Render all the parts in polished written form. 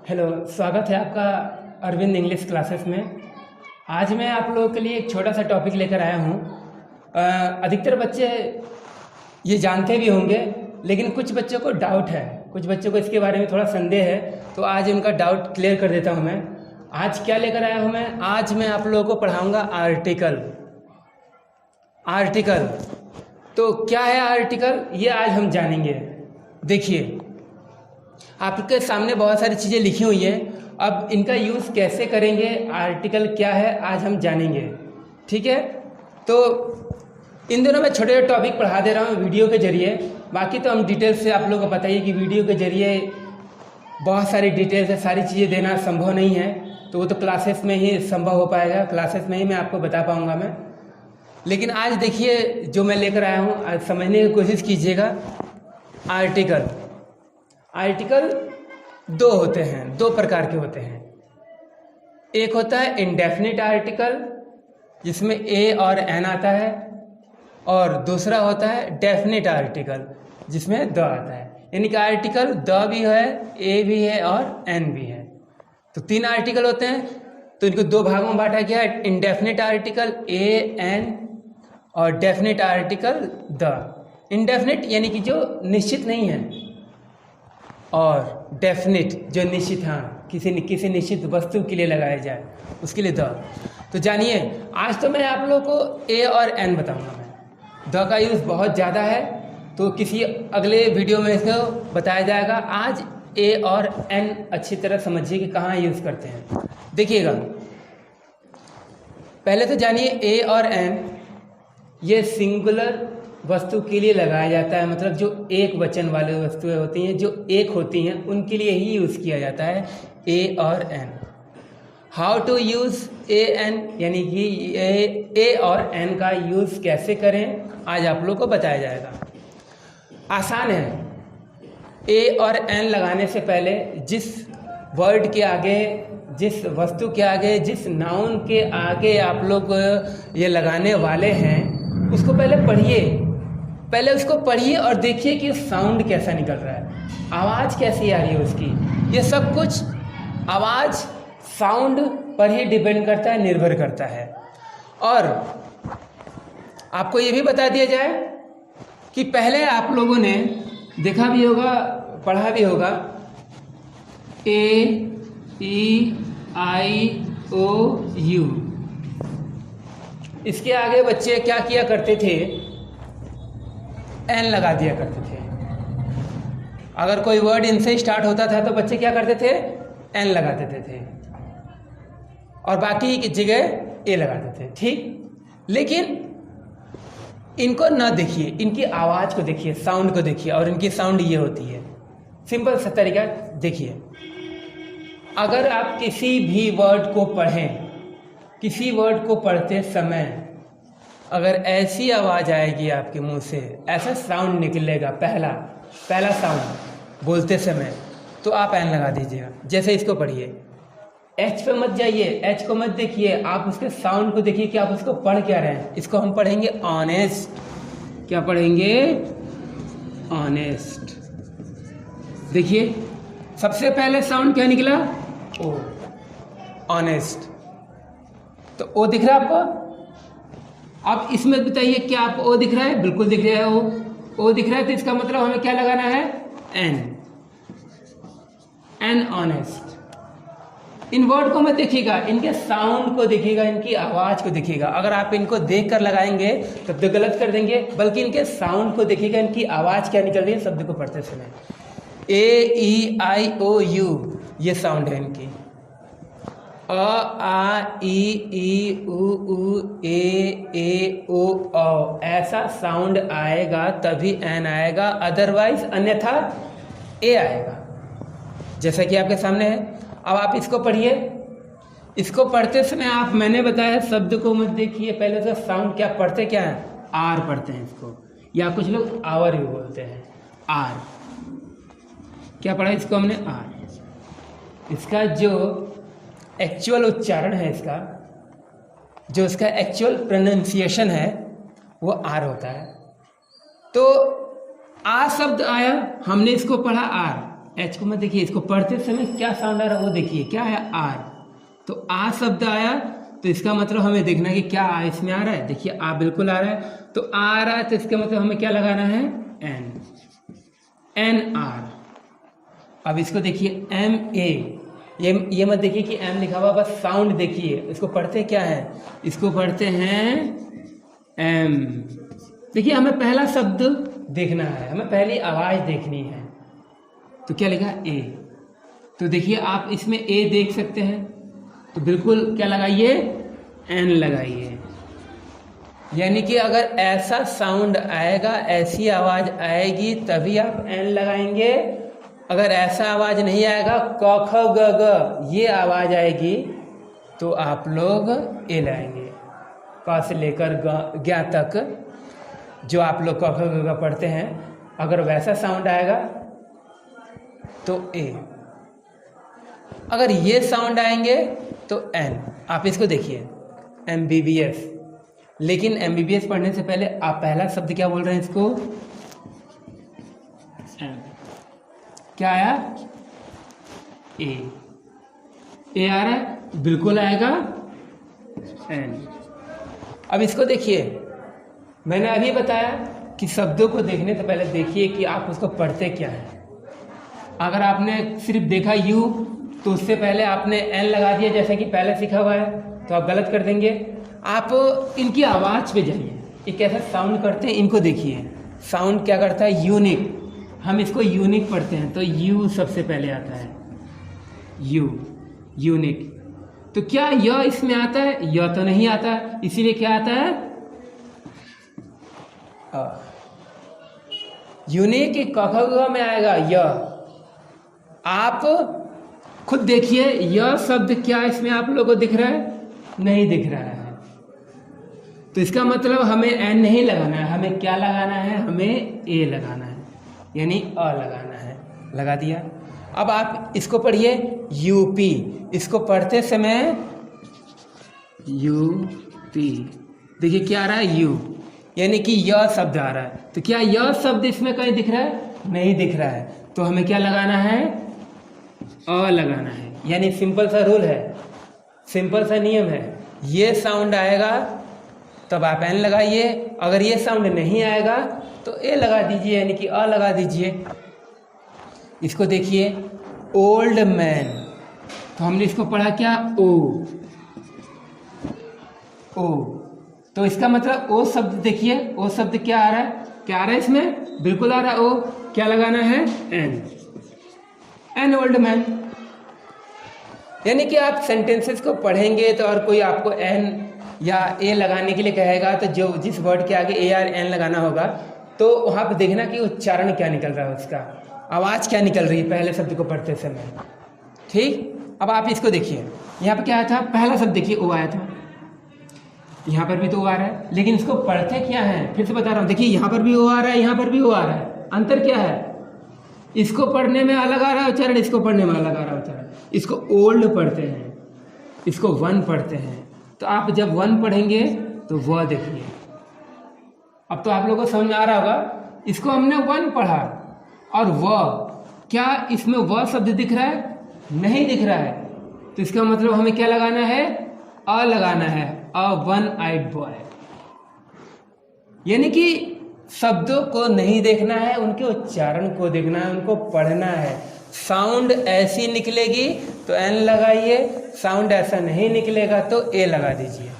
Hello, स्वागत है आपका अरविंद इंग्लिश क्लासेस में। आज मैं आप लोगों के लिए एक छोटा सा टॉपिक लेकर आया हूँ। अधिकतर बच्चे ये जानते भी होंगे, लेकिन कुछ बच्चों को डाउट है, कुछ बच्चों को इसके बारे में थोड़ा संदेह है, तो आज उनका डाउट क्लियर कर देता हूँ मैं। आज क्या लेकर आया हूँ मैं? आज मैं आप लोगों को पढ़ाऊँगा आर्टिकल। आर्टिकल तो क्या है आर्टिकल, ये आज हम जानेंगे। देखिए, आपके सामने बहुत सारी चीज़ें लिखी हुई हैं। अब इनका यूज़ कैसे करेंगे, आर्टिकल क्या है, आज हम जानेंगे। ठीक है, तो इन दोनों में छोटे छोटे टॉपिक पढ़ा दे रहा हूँ वीडियो के जरिए। बाकी तो हम डिटेल से आप लोगों को बताइए कि वीडियो के जरिए बहुत सारी डिटेल से सारी चीज़ें देना संभव नहीं है, तो वो तो क्लासेस में ही संभव हो पाएगा, क्लासेस में ही मैं आपको बता पाऊँगा मैं। लेकिन आज देखिए जो मैं लेकर आया हूँ, आज समझने की कोशिश कीजिएगा। आर्टिकल दो होते हैं, दो प्रकार के होते हैं। एक होता है इंडेफिनिट आर्टिकल, जिसमें ए और एन आता है, और दूसरा होता है डेफिनिट आर्टिकल, जिसमें द आता है। यानी कि आर्टिकल द भी है, ए भी है और एन भी है। तो तीन आर्टिकल होते हैं, तो इनको दो भागों में बांटा गया है। इंडेफिनिट आर्टिकल ए एन और डेफिनिट आर्टिकल द। इंडेफिनिट यानी कि जो निश्चित नहीं है, और डेफिनिट जो निश्चित, हाँ, किसी निश्चित वस्तु के लिए लगाया जाए, उसके लिए द। तो जानिए, आज तो मैं आप लोगों को ए और एन बताऊंगा। मैं द का यूज़ बहुत ज़्यादा है, तो किसी अगले वीडियो में इसको बताया जाएगा। आज ए और एन अच्छी तरह समझिए कि कहाँ यूज़ करते हैं। देखिएगा, पहले तो जानिए ए और एन ये सिंगुलर वस्तु के लिए लगाया जाता है, मतलब जो एक वचन वाले वस्तुएं होती हैं, जो एक होती हैं, उनके लिए ही यूज़ किया जाता है ए और N. How to use A N, यानी कि ए और एन का यूज़ कैसे करें, आज आप लोग को बताया जाएगा। आसान है। ए और एन लगाने से पहले जिस वर्ड के आगे, जिस वस्तु के आगे, जिस नाउन के आगे आप लोग ये लगाने वाले हैं, उसको पहले पढ़िए। पहले उसको पढ़िए और देखिए कि साउंड कैसा निकल रहा है, आवाज़ कैसी आ रही है उसकी। ये सब कुछ आवाज़, साउंड पर ही डिपेंड करता है, निर्भर करता है। और आपको ये भी बता दिया जाए कि पहले आप लोगों ने देखा भी होगा, पढ़ा भी होगा, ए ई आई ओ यू। इसके आगे बच्चे क्या किया करते थे? एन लगा दिया करते थे। अगर कोई वर्ड इनसे स्टार्ट होता था तो बच्चे क्या करते थे? एन लगा देते थे, और बाकी की जगह ए लगाते थे। ठीक, लेकिन इनको ना देखिए, इनकी आवाज़ को देखिए, साउंड को देखिए, और इनकी साउंड ये होती है। सिंपल सा तरीका देखिए, अगर आप किसी भी वर्ड को पढ़ें, किसी वर्ड को पढ़ते समय अगर ऐसी आवाज़ आएगी आपके मुंह से, ऐसा साउंड निकलेगा, पहला साउंड बोलते समय, तो आप एन लगा दीजिएगा। जैसे इसको पढ़िए, एच पे मत जाइए, एच को मत देखिए, आप उसके साउंड को देखिए कि आप उसको पढ़ क्या रहे हैं। इसको हम पढ़ेंगे ऑनेस्ट। क्या पढ़ेंगे? ऑनेस्ट। देखिए, सबसे पहले साउंड क्या निकला? ओ, ऑनेस्ट। तो ओ दिख रहा है आपको? अब इसमें बताइए, क्या आपको ओ दिख रहा है? बिल्कुल दिख रहा है। ओ दिख रहा है, तो इसका मतलब हमें क्या लगाना है? An honest. इन वर्ड को मत देखिएगा, इनके साउंड को देखिएगा, इनकी आवाज़ को देखिएगा। अगर आप इनको देख कर लगाएंगे तब तो गलत कर देंगे, बल्कि इनके साउंड को देखिएगा, इनकी आवाज़ क्या निकल रही है शब्द को पढ़ते समय। ए ई आई ओ यू, ये साउंड है इनकी। अ आ ई उ ए ओ औ, ऐसा साउंड आएगा तभी एन आएगा, अदरवाइज अन्यथा ए आएगा, जैसा कि आपके सामने है। अब आप इसको पढ़िए। इसको पढ़ते समय आप, मैंने बताया, शब्द को मत देखिए, पहले तो साउंड क्या पढ़ते, क्या है? आर पढ़ते हैं इसको, या कुछ लोग आवर भी बोलते हैं। आर क्या पढ़ा इसको हमने? आर। इसका जो एक्चुअल उच्चारण है, इसका जो इसका एक्चुअल प्रोनाउंसिएशन है, वो आर होता है। तो आ शब्द आया, हमने इसको पढ़ा आर, एच को मत देखिए, इसको पढ़ते समय क्या साउंड आ रहा है वो देखिए, क्या है आर। तो आ शब्द आया तो इसका मतलब हमें देखना है कि क्या आ इसमें आ रहा है। देखिए आ बिल्कुल आ रहा है, तो आ रहा है तो इसका मतलब हमें क्या लगाना है, एन, एन आर। अब इसको देखिए एम ए, ये मत देखिए कि एम लिखा हुआ, बस साउंड देखिए। इसको पढ़ते क्या है, इसको पढ़ते हैं एम। देखिए हमें पहला शब्द देखना है, हमें पहली आवाज देखनी है। तो क्या लिखा ए, तो देखिए आप इसमें ए देख सकते हैं, तो बिल्कुल क्या लगाइए, एन लगाइए। यानी कि अगर ऐसा साउंड आएगा, ऐसी आवाज आएगी तभी आप एन लगाएंगे। अगर ऐसा आवाज नहीं आएगा, क ख ग ग ये आवाज आएगी तो आप लोग ए लगाएंगे। क से लेकर ज्ञ तक जो आप लोग क ख ग ग पढ़ते हैं, अगर वैसा साउंड आएगा तो ए। अगर ये साउंड आएंगे तो एन। आप इसको देखिए MBBS, लेकिन MBBS पढ़ने से पहले आप पहला शब्द क्या बोल रहे हैं, इसको एम। क्या आया, ए, ए आ रहा है, बिल्कुल आएगा एन। अब इसको देखिए, मैंने अभी बताया कि शब्दों को देखने से पहले देखिए कि आप उसको पढ़ते क्या है। अगर आपने सिर्फ देखा यू तो उससे पहले आपने एन लगा दिया जैसे कि पहले सीखा हुआ है, तो आप गलत कर देंगे। आप इनकी आवाज़ पे जाइए, ये कैसा साउंड करते हैं इनको देखिए। साउंड क्या करता है, यूनिक, हम इसको यूनिक पढ़ते हैं, तो यू सबसे पहले आता है, यू, यूनिक। तो क्या य इसमें आता है, य तो नहीं आता है, इसीलिए क्या आता है, यूनिक क ख ग में आएगा य। आप खुद देखिए यह शब्द क्या इसमें आप लोगों को दिख रहा है, नहीं दिख रहा है। तो इसका मतलब हमें एन नहीं लगाना है, हमें क्या लगाना है, हमें ए लगाना है, यानी अ लगाना है। लगा दिया। अब आप इसको पढ़िए यूपी। इसको पढ़ते समय यूपी, देखिए क्या आ रहा है, यू, यानी कि यह शब्द आ रहा है। तो क्या यह शब्द इसमें कहीं दिख रहा है, नहीं दिख रहा है, तो हमें क्या लगाना है, अ लगाना है। यानी सिंपल सा रूल है, सिंपल सा नियम है, ये साउंड आएगा तब आप एन लगाइए, अगर ये साउंड नहीं आएगा तो ए लगा दीजिए, यानी कि अ लगा दीजिए। इसको देखिए ओल्ड मैन, तो हमने इसको पढ़ा क्या, ओ, ओ, तो इसका मतलब ओ शब्द देखिए, ओ शब्द क्या आ रहा है, क्या आ रहा है इसमें, बिल्कुल आ रहा है ओ। क्या लगाना है, एन, एन ओल्ड मैन। यानी कि आप सेंटेंसेस को पढ़ेंगे तो और कोई आपको एन या ए लगाने के लिए कहेगा तो जो जिस वर्ड के आगे ए आर एन लगाना होगा, तो वहाँ पे देखना कि उच्चारण क्या निकल रहा है, उसका आवाज़ क्या निकल रही है पहले शब्द को पढ़ते समय। ठीक, अब आप इसको देखिए, यहाँ पे क्या आया था, पहला शब्द देखिए ओ आया था, यहाँ पर भी तो ओ आ रहा है, लेकिन इसको पढ़ते क्या है, फिर से बता रहा हूँ। देखिए यहाँ पर भी ओ आ रहा है, यहाँ पर भी ओ आ रहा है, अंतर क्या है, इसको पढ़ने में अलग आ रहा है उच्चारण, इसको पढ़ने में अलग आ रहा है उच्चारण। इसको ओल्ड पढ़ते हैं, इसको वन पढ़ते हैं। तो आप जब वन पढ़ेंगे तो वह देखिए, अब तो आप लोगों को समझ में आ रहा होगा। इसको हमने वन पढ़ा और वह, क्या इसमें वह शब्द दिख रहा है, नहीं दिख रहा है, तो इसका मतलब हमें क्या लगाना है, अ लगाना है, अ वन आइड बॉय। यानी कि शब्दों को नहीं देखना है, उनके उच्चारण को देखना है, उनको पढ़ना है। साउंड ऐसी निकलेगी तो एन लगाइए, साउंड ऐसा नहीं निकलेगा तो ए लगा दीजिए।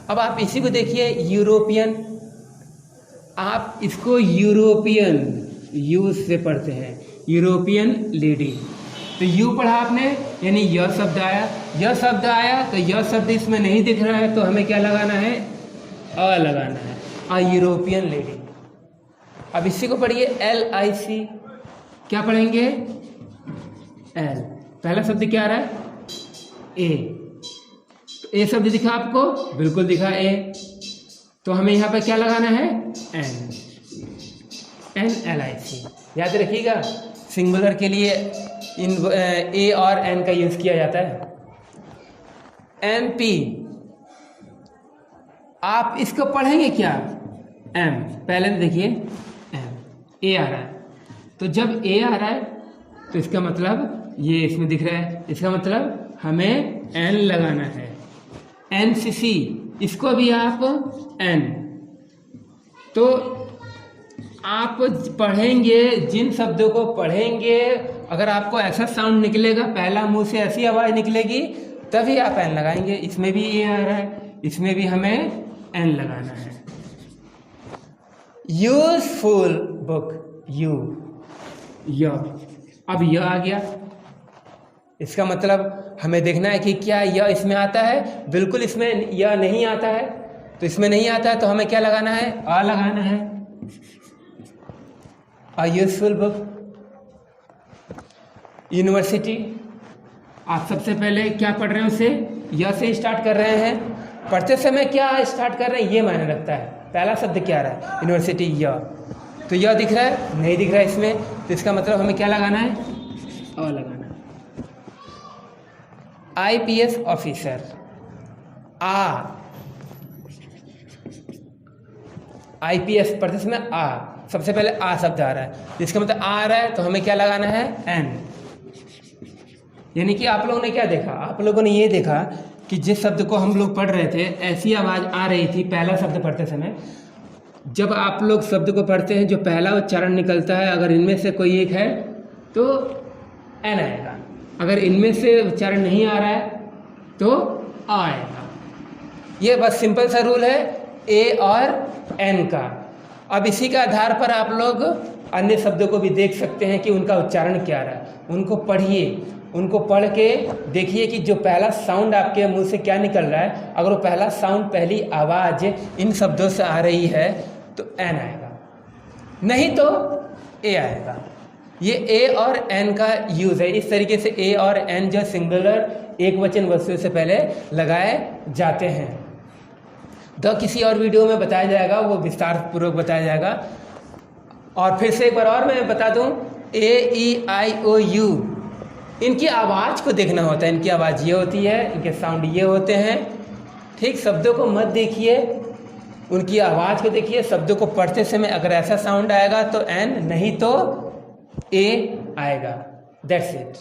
अब आप इसी को देखिए यूरोपियन, आप इसको यूरोपियन यू से पढ़ते हैं, यूरोपियन लेडी। तो यू पढ़ा आपने, यानी यह शब्द आया, यह शब्द आया तो यह शब्द इसमें नहीं दिख रहा है, तो हमें क्या लगाना है, अ लगाना है, अ यूरोपियन लेडी। अब इसी को पढ़िए LIC, क्या पढ़ेंगे, एल, पहला शब्द क्या आ रहा है, ए, तो ए शब्द दिखा आपको, बिल्कुल दिखा ए, तो हमें यहाँ पर क्या लगाना है, एन, NLIC। याद रखिएगा सिंगुलर के लिए इन ए और एन का यूज किया जाता है। MP, आप इसको पढ़ेंगे क्या, एम, पहले तो देखिए एम, ए आ रहा है, तो जब ए आ रहा है तो इसका मतलब ये इसमें दिख रहा है, इसका मतलब हमें एन लगाना है। NCC, इसको भी आप एन। तो आप पढ़ेंगे, जिन शब्दों को पढ़ेंगे अगर आपको ऐसा साउंड निकलेगा, पहला मुंह से ऐसी आवाज़ निकलेगी, तभी आप एन लगाएंगे। इसमें भी ये आ रहा है, इसमें भी हमें एन लगाना है। यूजफुल बुक, यू, य, अब य आ गया, इसका मतलब हमें देखना है कि क्या यह इसमें आता है। बिल्कुल इसमें यह नहीं आता है, तो इसमें नहीं आता है तो हमें क्या लगाना है, आ लगाना है। A useful book. यूनिवर्सिटी, आप सबसे पहले क्या पढ़ रहे हैं, उसे यह से स्टार्ट कर रहे हैं। पढ़ते समय क्या स्टार्ट कर रहे हैं ये मायने रखता है। पहला शब्द क्या आ रहा है, यूनिवर्सिटी, यह, तो यह दिख रहा है, नहीं दिख रहा है इसमें, तो इसका मतलब हमें क्या लगाना है, अ लगाना है। IPS ऑफिसर, आ, IPS पढ़ते समय आ, सबसे पहले आ शब्द आ रहा है, इसका मतलब आ रहा है तो हमें क्या लगाना है, एन। यानी कि आप लोगों ने क्या देखा, आप लोगों ने ये देखा कि जिस शब्द को हम लोग पढ़ रहे थे ऐसी आवाज़ आ रही थी पहला शब्द पढ़ते समय। जब आप लोग शब्द को पढ़ते हैं जो पहला उच्चारण निकलता है, अगर इनमें से कोई एक है तो एन आएगा, अगर इनमें से उच्चारण नहीं आ रहा है तो आ आएगा। ये बस सिंपल सा रूल है ए और एन का। अब इसी के आधार पर आप लोग अन्य शब्दों को भी देख सकते हैं कि उनका उच्चारण क्या रहा है। उनको पढ़िए, उनको पढ़ के देखिए कि जो पहला साउंड आपके मुंह से क्या निकल रहा है। अगर वो पहला साउंड, पहली आवाज़ इन शब्दों से आ रही है तो एन आएगा, नहीं तो ए आएगा। ये ए और एन का यूज़ है। इस तरीके से ए और एन जो सिंगुलर एक वचन वस्तुओं से पहले लगाए जाते हैं। तो किसी और वीडियो में बताया जाएगा, वो विस्तार पूर्वक बताया जाएगा। और फिर से एक बार और मैं बता दूं, AEIOU, इनकी आवाज़ को देखना होता है। इनकी आवाज़ ये होती है, इनके साउंड ये होते हैं। ठीक, शब्दों को मत देखिए, उनकी आवाज़ को देखिए। शब्दों को पढ़ते समय अगर ऐसा साउंड आएगा तो एन, नहीं तो ए आएगा। That's it.